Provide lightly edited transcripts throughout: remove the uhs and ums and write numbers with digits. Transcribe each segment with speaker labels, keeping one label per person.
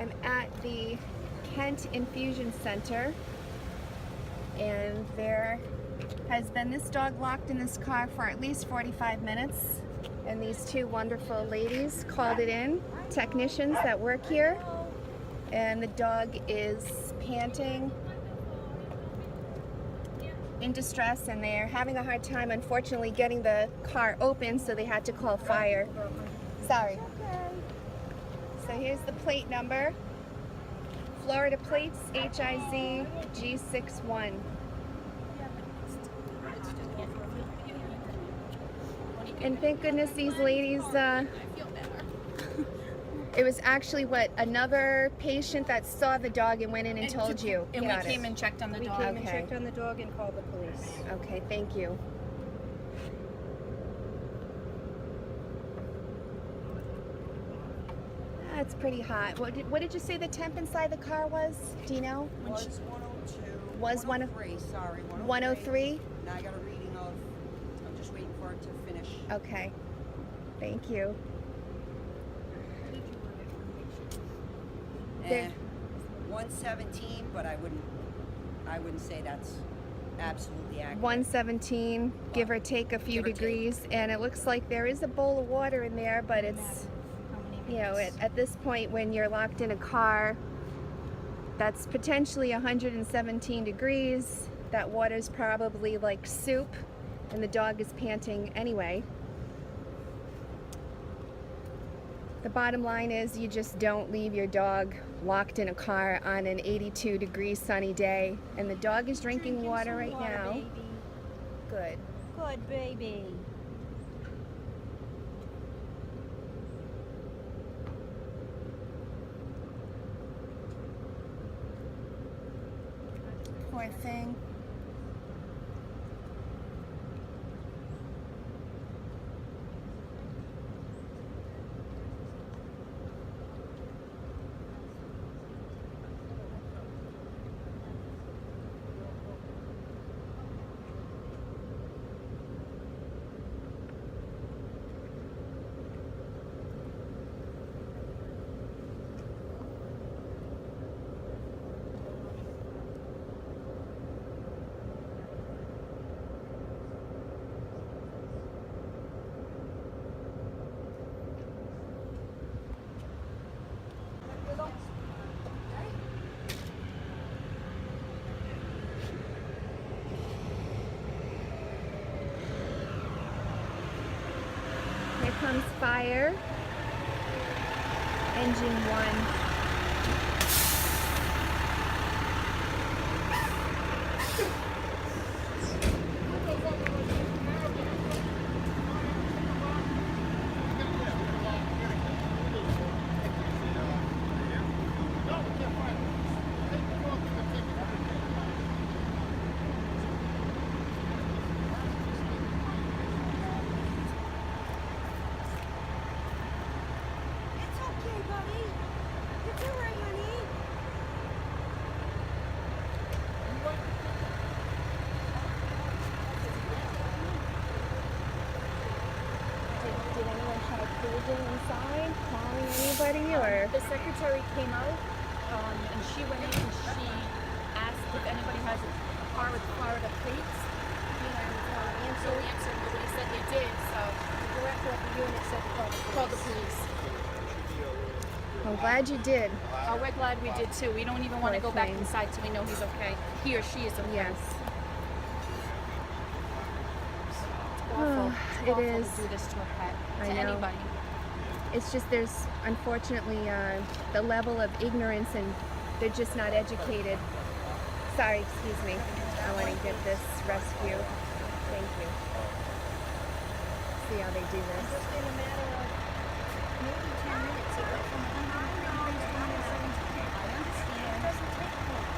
Speaker 1: I'm at the Kent Infusion Center, and there has been this dog locked in this car for at least 45 minutes, and these two wonderful ladies called it in, technicians that work here, and the dog is panting, in distress, and they're having a hard time, unfortunately, getting the car open, so they had to call fire. Sorry. So here's the plate number. Florida plates, HIZ G61. And thank goodness these ladies, it was actually another patient that saw the dog and went in and told you.
Speaker 2: And we came and checked on the dog.
Speaker 3: We came and checked on the dog and called the police.
Speaker 1: Okay, thank you. That's pretty hot. What did you say the temp inside the car was? Do you know?
Speaker 4: Was 102.
Speaker 1: Was
Speaker 4: 103, sorry.
Speaker 1: 103?
Speaker 4: Now I got a reading of, I'm just waiting for it to finish.
Speaker 1: Okay. Thank you.
Speaker 4: Eh, 117, but I wouldn't say that's absolutely accurate.
Speaker 1: 117, give or take a few degrees, and it looks like there is a bowl of water in there, but it's, you know, at this point when you're locked in a car that's potentially 117 degrees, that water's probably like soup, and the dog is panting anyway. The bottom line is you just don't leave your dog locked in a car on an 82-degree sunny day. And the dog is drinking water right now.
Speaker 3: Baby.
Speaker 1: Good.
Speaker 3: Good baby.
Speaker 1: Poor thing. Here comes fire. Engine 1. Did anyone try cruising inside, calling anybody, or?
Speaker 2: The secretary came out, and she went in and she asked if anybody has a car with Florida plates. So we answered, nobody said they did, so
Speaker 3: The director of the unit said to
Speaker 2: call the police.
Speaker 1: I'm glad you did.
Speaker 2: Oh, we're glad we did too. We don't even want to
Speaker 1: Poor
Speaker 2: go back
Speaker 1: thing.
Speaker 2: inside till we know he's okay. He or she is okay.
Speaker 1: Yes.
Speaker 2: It's awful. It's
Speaker 1: It
Speaker 2: awful
Speaker 1: is.
Speaker 2: to do this to a pet,
Speaker 1: I
Speaker 2: to
Speaker 1: know.
Speaker 2: anybody.
Speaker 1: It's just there's unfortunately the level of ignorance, and they're just not educated. Sorry, excuse me. I want to get this rescue. Thank you. See how they do this.
Speaker 3: Just in a matter of maybe 10 minutes, it went from 103 degrees to 117. I understand. It doesn't take long.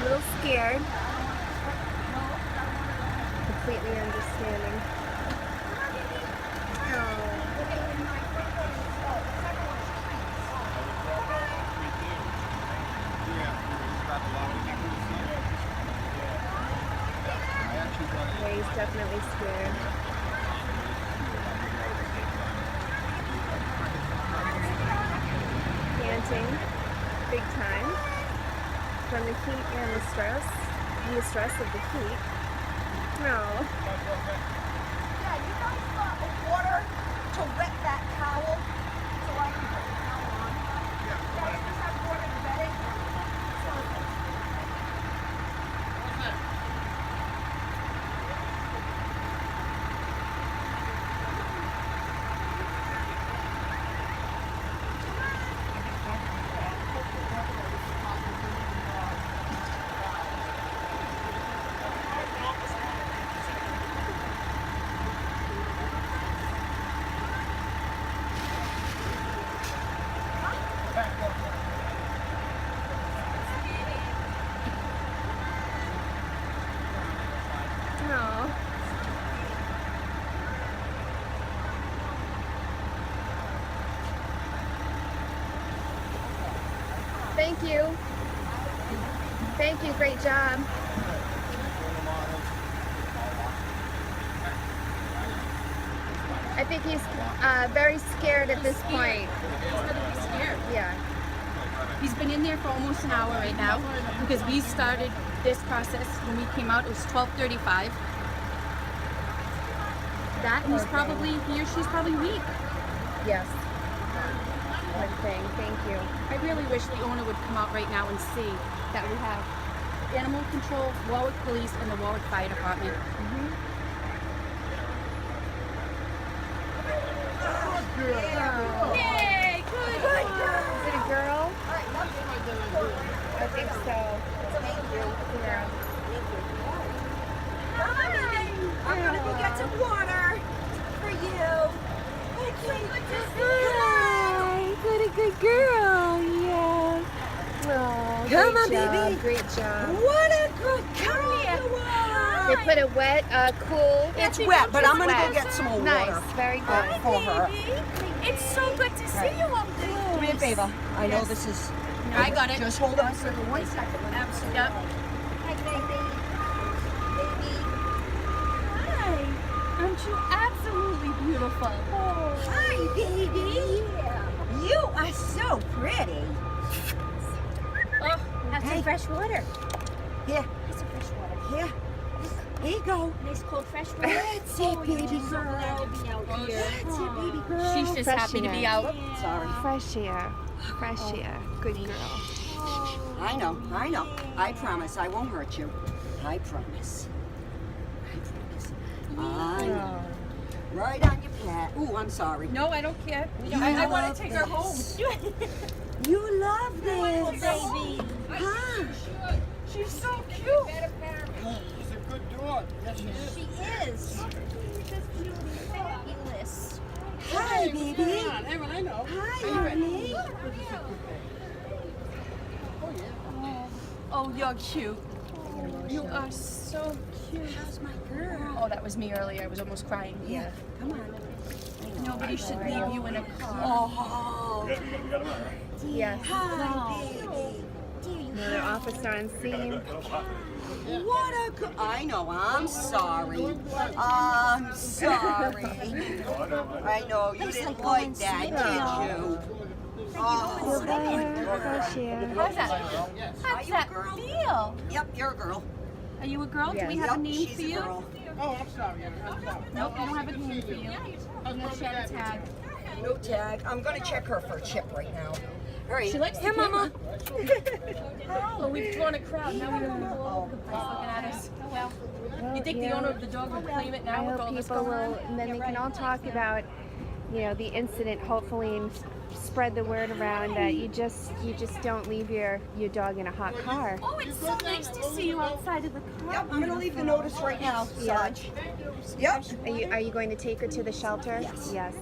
Speaker 1: little scared. Completely understanding. Yeah, he's definitely scared. Panting, big time, from the heat and the stress of the heat. No.
Speaker 3: Yeah, you guys got water to wet that towel so I can put the towel on. Yeah, you just have water to wet it.
Speaker 1: No. Thank you. Thank you. Great job. I think he's very scared at this point.
Speaker 2: He's gonna be scared.
Speaker 1: Yeah.
Speaker 2: He's been in there for almost an hour right now because we started this process when we came out. It was 12:35. That and he or she's probably weak.
Speaker 1: Yes. One thing. Thank you.
Speaker 2: I really wish the owner would come out right now and see that we have animal control, Warwick Police, and the Warwick Fire Department. Yay! Good.
Speaker 1: Is it a girl? I think so. Yeah.
Speaker 3: I'm gonna go get some water for you.
Speaker 1: Hi. What a good girl. Yeah. Oh,
Speaker 3: Come on,
Speaker 1: great job.
Speaker 3: baby.
Speaker 1: Great job.
Speaker 3: What a good girl you are.
Speaker 1: They put it wet, cool.
Speaker 3: It's wet, but I'm gonna go get some more
Speaker 1: Nice.
Speaker 3: water
Speaker 1: Very good.
Speaker 3: for her.
Speaker 2: It's so good to see you up
Speaker 3: Do me a favor. I know this is.
Speaker 2: I got it.
Speaker 3: Just hold on for 1 second.
Speaker 2: Absolutely. Yep.
Speaker 3: Hi, baby.
Speaker 2: Hi. Aren't you absolutely beautiful?
Speaker 3: Hi, baby. You are so pretty.
Speaker 2: Oh,
Speaker 3: have some
Speaker 2: fresh water.
Speaker 3: Here,
Speaker 2: Have some fresh water.
Speaker 3: here. Here you go.
Speaker 2: Nice cold fresh water.
Speaker 3: That's it, baby
Speaker 2: So
Speaker 3: girl.
Speaker 2: glad to be out here.
Speaker 3: That's it, baby girl.
Speaker 2: She's just
Speaker 1: Fresh
Speaker 2: happy to be
Speaker 1: air.
Speaker 2: out.
Speaker 3: Sorry.
Speaker 1: Fresh air. Fresh air. Good girl.
Speaker 3: I know. I promise I won't hurt you. I promise. I know. Right on your pat. Ooh, I'm sorry.
Speaker 2: No, I don't care.
Speaker 3: You
Speaker 2: I want
Speaker 3: love
Speaker 2: to take her home.
Speaker 3: this. You love this.
Speaker 2: Baby.
Speaker 3: Huh?
Speaker 2: She's so cute.
Speaker 5: She's a good dog. Yes, she is.
Speaker 2: She is. Fabulous.
Speaker 3: Hi, baby.
Speaker 5: Evan, I know.
Speaker 3: Hi, honey.
Speaker 2: Oh, you're cute. You are so cute.
Speaker 3: How's my girl?
Speaker 2: Oh, that was me earlier. I was almost crying.
Speaker 3: Yeah, come on.
Speaker 2: Nobody should leave you in a car.
Speaker 3: Oh,
Speaker 1: Yes.
Speaker 3: hi, baby.
Speaker 1: Another officer on scene.
Speaker 3: What a good. I know. I'm sorry. I'm sorry. I know you didn't like that, did you? Oh,
Speaker 1: Fresh air.
Speaker 2: How's that?
Speaker 3: Are
Speaker 2: How's
Speaker 3: you a
Speaker 2: that
Speaker 3: girl?
Speaker 2: feel?
Speaker 3: Yep, you're a girl.
Speaker 2: Are you a girl? Do we
Speaker 1: Yes.
Speaker 2: have a
Speaker 3: Yep,
Speaker 2: name
Speaker 3: she's
Speaker 2: for
Speaker 3: a
Speaker 2: you?
Speaker 3: girl.
Speaker 5: Oh, I'm sorry. I'm sorry.
Speaker 2: Nope, we don't have a name for you. I'm gonna share a tag.
Speaker 3: No tag. I'm gonna check her for a chip right now. All right.
Speaker 2: She likes
Speaker 3: Here,
Speaker 2: the
Speaker 3: Mama.
Speaker 2: Oh, we've drawn a crowd. Now we're all over the place looking at us. Well, you think the owner of the dog would claim it
Speaker 1: I
Speaker 2: now with
Speaker 1: hope
Speaker 2: all this
Speaker 1: people
Speaker 2: going
Speaker 1: will,
Speaker 2: on?
Speaker 1: and then they can all talk about, the incident, hopefully, and spread the word around that you just don't leave your dog in a hot car.
Speaker 2: Oh, it's so nice to see you outside of the car.
Speaker 3: Yep, I'm gonna leave the notice right now, Sarge. Yep.
Speaker 1: Are you going to take her to the shelter?
Speaker 3: Yes.
Speaker 1: Yes.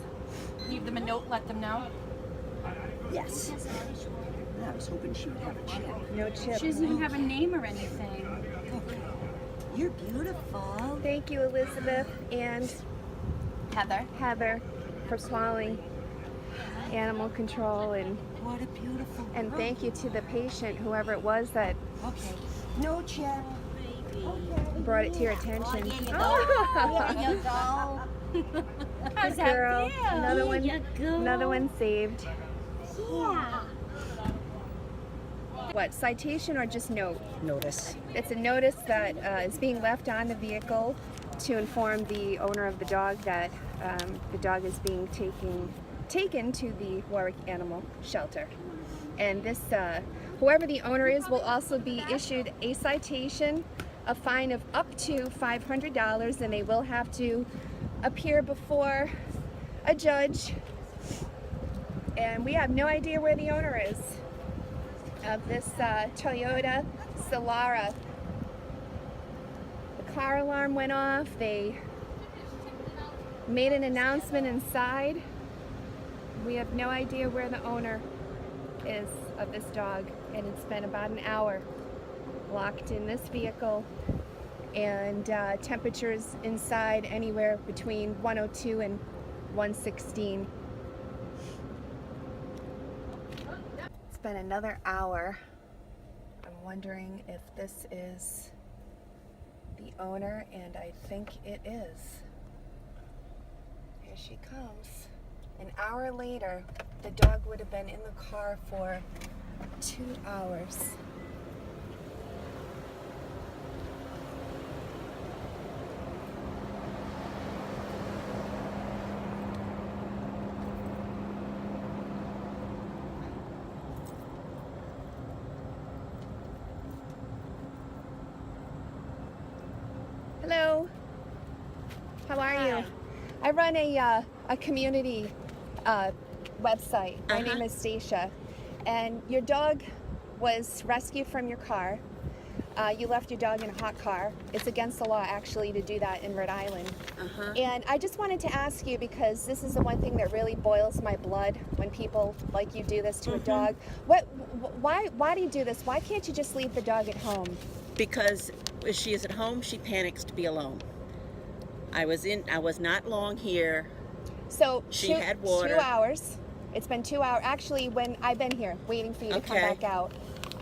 Speaker 2: Leave them a note, let them know.
Speaker 3: Yes. I was hoping she would have a chip.
Speaker 1: No chip.
Speaker 2: She doesn't even have a name or anything.
Speaker 3: Okay. You're beautiful.
Speaker 1: Thank you, Elizabeth and Heather for swallowing animal control, and
Speaker 3: What a beautiful girl.
Speaker 1: thank you to the patient, whoever it was that
Speaker 3: Okay. No chip.
Speaker 1: brought it to your attention.
Speaker 3: There you go.
Speaker 2: How's
Speaker 1: Good girl.
Speaker 2: that feel?
Speaker 1: Another one saved.
Speaker 2: Yeah.
Speaker 1: What, citation or just note?
Speaker 3: Notice.
Speaker 1: It's a notice that is being left on the vehicle to inform the owner of the dog that the dog is being taken to the Warwick Animal Shelter. And this, whoever the owner is, will also be issued a citation, a fine of up to $500, and they will have to appear before a judge. And we have no idea where the owner is of this Toyota Solara. The car alarm went off. They made an announcement inside. We have no idea where the owner is of this dog, and it's been about an hour locked in this vehicle, and temperatures inside anywhere between 102 and 116. It's been another hour. I'm wondering if this is the owner, and I think it is. Here she comes. An hour later, the dog would have been in the car for 2 hours. Hello. How are you? I run a community website. My name is Stacia, and your dog was rescued from your car. You left your dog in a hot car. It's against the law, actually, to do that in Rhode Island. And I just wanted to ask you, because this is the one thing that really boils my blood when people like you do this to a dog. Why do you do this? Why can't you just leave the dog at home?
Speaker 6: Because if she is at home, she panics to be alone. I was not long here.
Speaker 1: So
Speaker 6: She had water.
Speaker 1: 2 hours. It's been 2 hours. Actually, when I've been here waiting for you to come
Speaker 6: Okay.
Speaker 1: back out.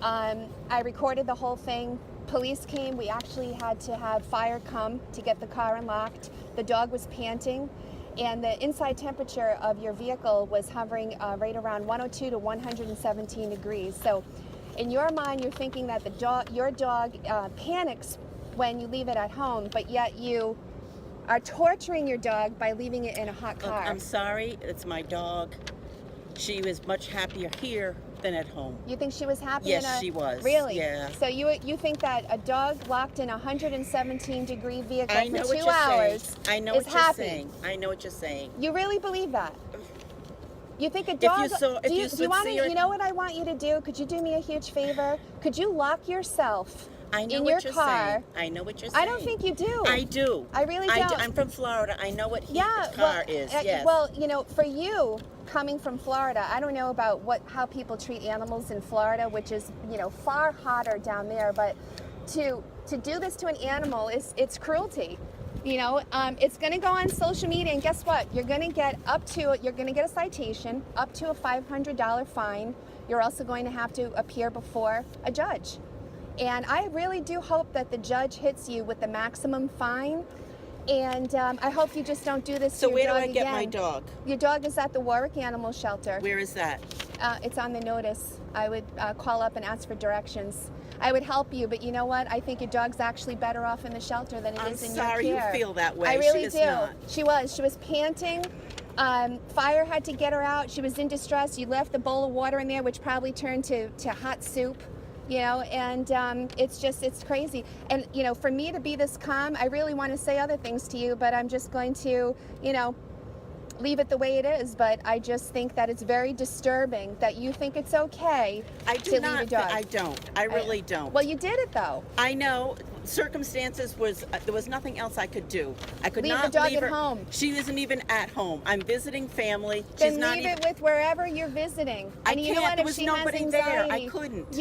Speaker 1: I recorded the whole thing. Police came. We actually had to have fire come to get the car unlocked. The dog was panting, and the inside temperature of your vehicle was hovering right around 102 to 117 degrees. So in your mind, you're thinking that your dog panics when you leave it at home, but yet you are torturing your dog by leaving it in a hot
Speaker 6: Look,
Speaker 1: car.
Speaker 6: I'm sorry, it's my dog. She was much happier here than at home.
Speaker 1: You think she was happy?
Speaker 6: Yes, she was.
Speaker 1: Really?
Speaker 6: Yeah.
Speaker 1: So you think that a dog locked in a 117-degree vehicle
Speaker 6: I know
Speaker 1: for
Speaker 6: what
Speaker 1: 2
Speaker 6: you're
Speaker 1: hours
Speaker 6: saying. I know
Speaker 1: is
Speaker 6: what you're
Speaker 1: happy?
Speaker 6: saying. I know what you're saying.
Speaker 1: You really believe that? You think a dog? Do you want to? You know what I want you to do? Could you do me a huge favor? Could you lock yourself
Speaker 6: I know
Speaker 1: in
Speaker 6: what
Speaker 1: your
Speaker 6: you're
Speaker 1: car?
Speaker 6: saying. I know what you're saying.
Speaker 1: I don't think you do.
Speaker 6: I do.
Speaker 1: I really don't.
Speaker 6: I'm from Florida. I know what
Speaker 1: Yeah,
Speaker 6: car is. Yes.
Speaker 1: Well, you know, for you coming from Florida, I don't know about how people treat animals in Florida, which is, you know, far hotter down there. But to do this to an animal it's cruelty. You know, it's going to go on social media, and guess what? You're going to get a citation, up to a $500 fine. You're also going to have to appear before a judge. And I really do hope that the judge hits you with the maximum fine. And I hope you just don't do this
Speaker 6: So
Speaker 1: to your dog
Speaker 6: where do I get
Speaker 1: again.
Speaker 6: my dog?
Speaker 1: Your dog is at the Warwick Animal Shelter.
Speaker 6: Where is that?
Speaker 1: It's on the notice. I would call up and ask for directions. I would help you, but you know what? I think your dog's actually better off in the shelter than it
Speaker 6: I'm
Speaker 1: is in
Speaker 6: sorry
Speaker 1: your
Speaker 6: you
Speaker 1: care.
Speaker 6: feel that way.
Speaker 1: I really
Speaker 6: She is
Speaker 1: do.
Speaker 6: not.
Speaker 1: She was panting. Fire had to get her out. She was in distress. You left the bowl of water in there, which probably turned to hot soup. You know, and it's crazy. And, you know, for me to be this calm, I really want to say other things to you, but I'm just going to, you know, leave it the way it is, but I just think that it's very disturbing that you think it's okay
Speaker 6: I
Speaker 1: to
Speaker 6: do
Speaker 1: leave
Speaker 6: not.
Speaker 1: a dog.
Speaker 6: I don't. I really don't.
Speaker 1: Well, you did it though.
Speaker 6: I know circumstances was there was nothing else I could do. I could
Speaker 1: Leave
Speaker 6: not
Speaker 1: the dog
Speaker 6: leave
Speaker 1: at
Speaker 6: her.
Speaker 1: home.
Speaker 6: She isn't even at home. I'm visiting family.
Speaker 1: Then
Speaker 6: She's not
Speaker 1: leave
Speaker 6: even.
Speaker 1: it with wherever you're visiting.
Speaker 6: I
Speaker 1: And you know
Speaker 6: can't.
Speaker 1: what?
Speaker 6: There
Speaker 1: If
Speaker 6: was
Speaker 1: she
Speaker 6: nobody
Speaker 1: has
Speaker 6: there.
Speaker 1: anxiety,
Speaker 6: I couldn't.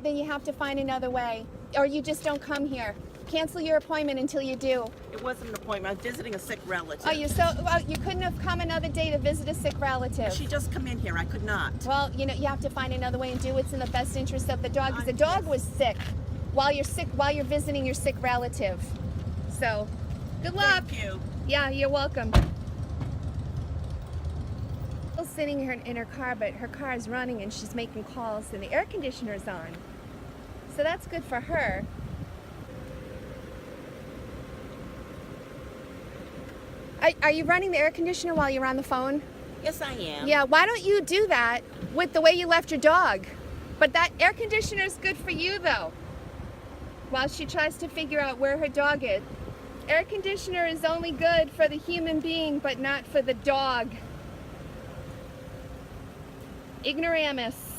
Speaker 1: Then you have to find another way, or you just don't come here. Cancel your appointment until you do.
Speaker 6: It wasn't an appointment. I was visiting a sick relative.
Speaker 1: Oh, you couldn't have come another day to visit a sick relative.
Speaker 6: She just come in here. I could not.
Speaker 1: Well, you have to find another way and do what's in the best interest of the dog, because the dog was sick while you're visiting your sick relative. So, good luck.
Speaker 6: Thank you.
Speaker 1: Yeah, you're welcome. Still sitting in her car, but her car is running and she's making calls and the air conditioner's on. So that's good for her. Are you running the air conditioner while you're on the phone?
Speaker 6: Yes, I am.
Speaker 1: Yeah, why don't you do that with the way you left your dog? But that air conditioner is good for you though. While she tries to figure out where her dog is. Air conditioner is only good for the human being, but not for the dog. Ignoramus.